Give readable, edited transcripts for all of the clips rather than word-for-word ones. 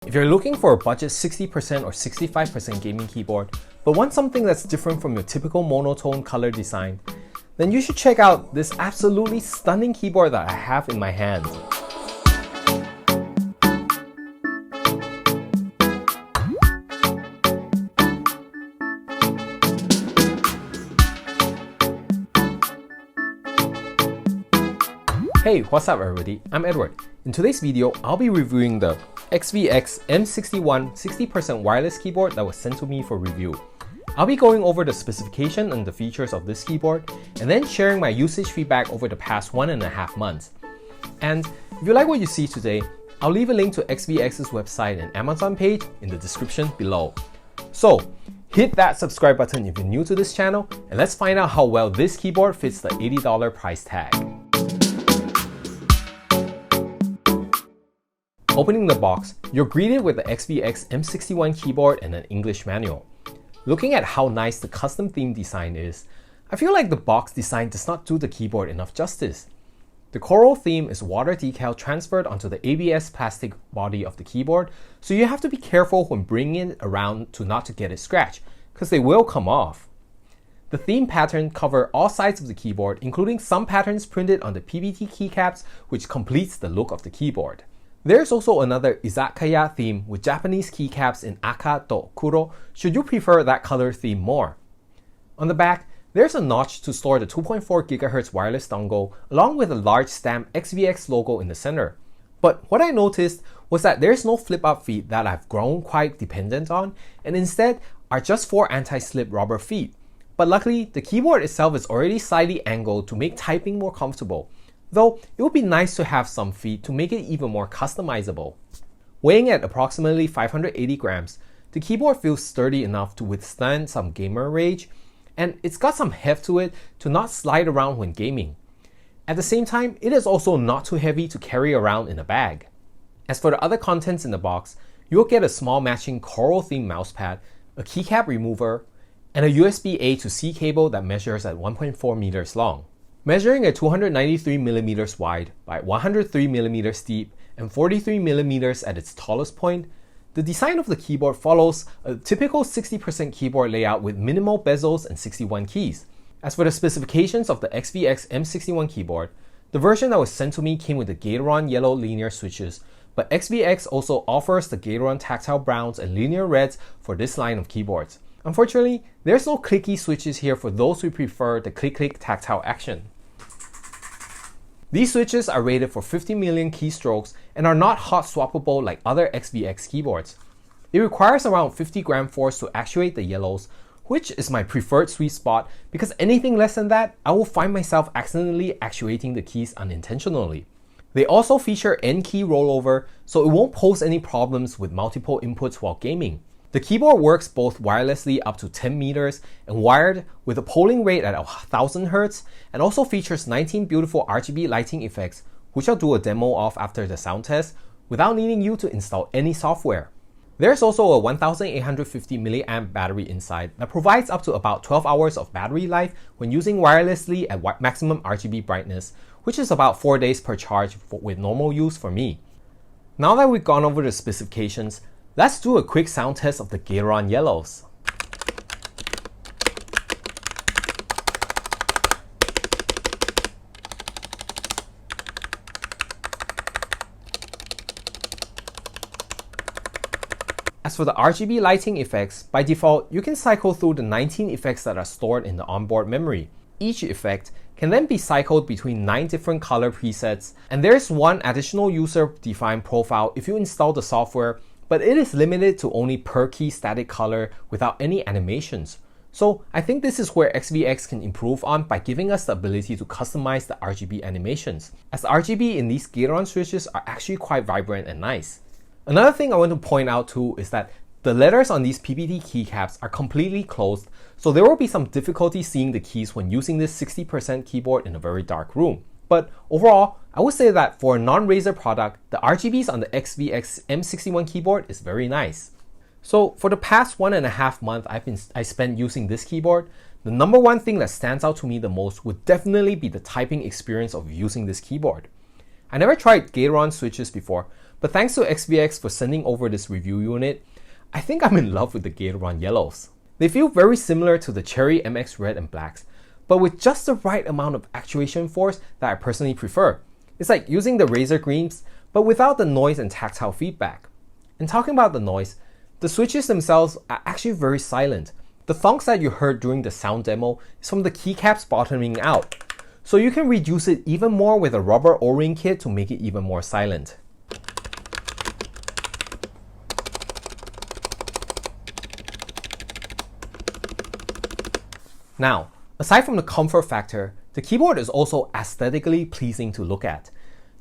If you're looking for a budget 60% or 65% gaming keyboard, but want something that's different from your typical monotone color design, then you should check out this absolutely stunning keyboard that I have in my hand. Hey, what's up everybody? I'm Edward. In today's video, I'll be reviewing the XVX M61 60% wireless keyboard that was sent to me for review. I'll be going over the specification and the features of this keyboard, and then sharing my usage feedback over the past 1.5 months. And if you like what you see today, I'll leave a link to XVX's website and Amazon page in the description below. So, hit that subscribe button if you're new to this channel, and let's find out how well this keyboard fits the $80 price tag. Opening the box, you're greeted with the XVX M61 keyboard and an English manual. Looking at how nice the custom theme design is, I feel like the box design does not do the keyboard enough justice. The coral theme is water decal transferred onto the ABS plastic body of the keyboard, so you have to be careful when bringing it around not to get it scratched, because they will come off. The theme pattern covers all sides of the keyboard, including some patterns printed on the PBT keycaps, which completes the look of the keyboard. There's also another izakaya theme with Japanese keycaps in aka to kuro, should you prefer that color theme more. On the back, there's a notch to store the 2.4 GHz wireless dongle, along with a large stamped XVX logo in the center. But what I noticed was that there's no flip-up feet that I've grown quite dependent on, and instead are just 4 anti-slip rubber feet. But luckily, the keyboard itself is already slightly angled to make typing more comfortable. Though it would be nice to have some feet to make it even more customizable. Weighing at approximately 580 grams, the keyboard feels sturdy enough to withstand some gamer rage, and it's got some heft to it to not slide around when gaming. At the same time, it is also not too heavy to carry around in a bag. As for the other contents in the box, you'll get a small matching coral themed mousepad, a keycap remover, and a USB-A to C cable that measures at 1.4 meters long. Measuring at 293mm wide by 103mm deep and 43mm at its tallest point, the design of the keyboard follows a typical 60% keyboard layout with minimal bezels and 61 keys. As for the specifications of the XVX M61 keyboard, the version that was sent to me came with the Gateron Yellow linear switches, but XVX also offers the Gateron tactile browns and linear reds for this line of keyboards. Unfortunately, there's no clicky switches here for those who prefer the click-click tactile action. These switches are rated for 50 million keystrokes and are not hot swappable like other XVX keyboards. It requires around 50 gram force to actuate the yellows, which is my preferred sweet spot because anything less than that, I will find myself accidentally actuating the keys unintentionally. They also feature N key rollover, so it won't pose any problems with multiple inputs while gaming. The keyboard works both wirelessly up to 10 meters and wired with a polling rate at 1000 Hz, and also features 19 beautiful RGB lighting effects, which I'll do a demo of after the sound test without needing you to install any software. There's also a 1850 mAh battery inside that provides up to about 12 hours of battery life when using wirelessly at maximum RGB brightness, which is about 4 days per charge with normal use for me. Now that we've gone over the specifications, let's do a quick sound test of the Gateron Yellows. As for the RGB lighting effects, by default, you can cycle through the 19 effects that are stored in the onboard memory. Each effect can then be cycled between 9 different color presets, and there's one additional user-defined profile if you install the software, but it is limited to only per key static color without any animations. So I think this is where XVX can improve on by giving us the ability to customize the RGB animations, as the RGB in these Gateron switches are actually quite vibrant and nice. Another thing I want to point out too is that the letters on these PBT keycaps are completely closed, so there will be some difficulty seeing the keys when using this 60% keyboard in a very dark room. But overall, I would say that for a non-Razer product, the RGBs on the XVX M61 keyboard is very nice. So for the past 1.5 months I spent using this keyboard, the number one thing that stands out to me the most would definitely be the typing experience of using this keyboard. I never tried Gateron switches before, But thanks to XVX for sending over this review unit, I think I'm in love with the Gateron Yellows. They feel very similar to the Cherry MX Red and Blacks, but with just the right amount of actuation force that I personally prefer. It's like using the Razer Greens, but without the noise and tactile feedback. And talking about the noise, the switches themselves are actually very silent. The thonks that you heard during the sound demo is from the keycaps bottoming out. So you can reduce it even more with a rubber O-ring kit to make it even more silent. Now, aside from the comfort factor, the keyboard is also aesthetically pleasing to look at.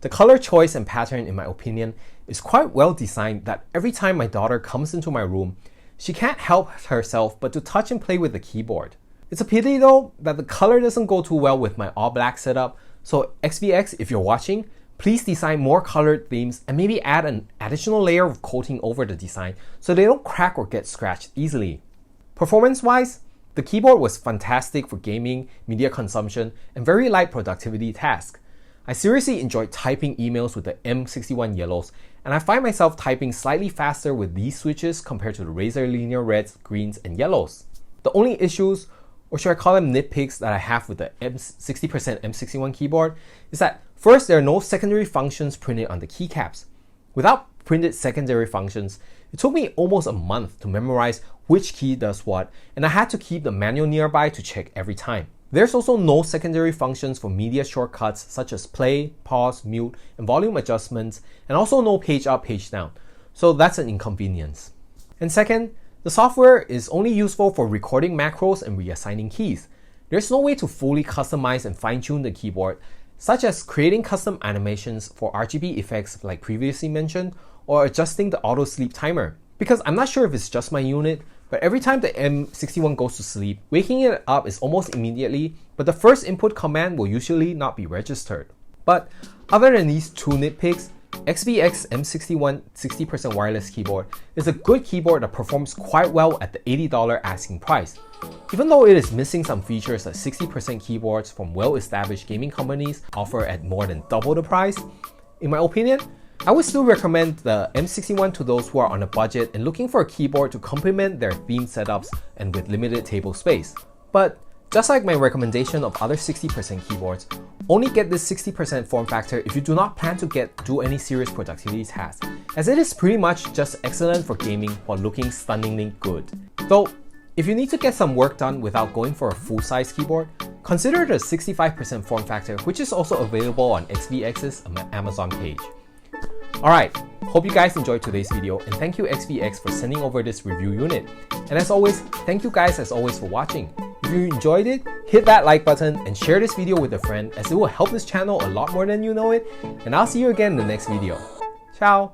The color choice and pattern, in my opinion, is quite well designed that every time my daughter comes into my room, she can't help herself but to touch and play with the keyboard. It's a pity though that the color doesn't go too well with my all black setup, so XVX, if you're watching, please design more colored themes and maybe add an additional layer of coating over the design so they don't crack or get scratched easily. Performance-wise, the keyboard was fantastic for gaming, media consumption, and very light productivity tasks. I seriously enjoyed typing emails with the M61 Yellows, and I find myself typing slightly faster with these switches compared to the Razer Linear Reds, Greens, and Yellows. The only issues, or should I call them nitpicks, that I have with the 60% M61 keyboard is that first, there are no secondary functions printed on the keycaps. Without printed secondary functions, it took me almost a month to memorize which key does what, and I had to keep the manual nearby to check every time. There's also no secondary functions for media shortcuts such as play, pause, mute, and volume adjustments, and also no page up, page down, so that's an inconvenience. And second, the software is only useful for recording macros and reassigning keys. There's no way to fully customize and fine-tune the keyboard, such as creating custom animations for RGB effects like previously mentioned, or adjusting the auto sleep timer. Because I'm not sure if it's just my unit, but every time the M61 goes to sleep, waking it up is almost immediately, but the first input command will usually not be registered. But other than these two nitpicks, XVX M61 60% wireless keyboard is a good keyboard that performs quite well at the $80 asking price. Even though it is missing some features that 60% keyboards from well-established gaming companies offer at more than double the price, in my opinion, I would still recommend the M61 to those who are on a budget and looking for a keyboard to complement their themed setups and with limited table space. But just like my recommendation of other 60% keyboards, only get this 60% form factor if you do not plan to do any serious productivity tasks, as it is pretty much just excellent for gaming while looking stunningly good. Though, if you need to get some work done without going for a full-size keyboard, consider the 65% form factor, which is also available on XVX's Amazon page. Alright, hope you guys enjoyed today's video, and thank you XVX for sending over this review unit. And as always, thank you guys as always for watching. If you enjoyed it, hit that like button and share this video with a friend, as it will help this channel a lot more than you know it, and I'll see you again in the next video. Ciao!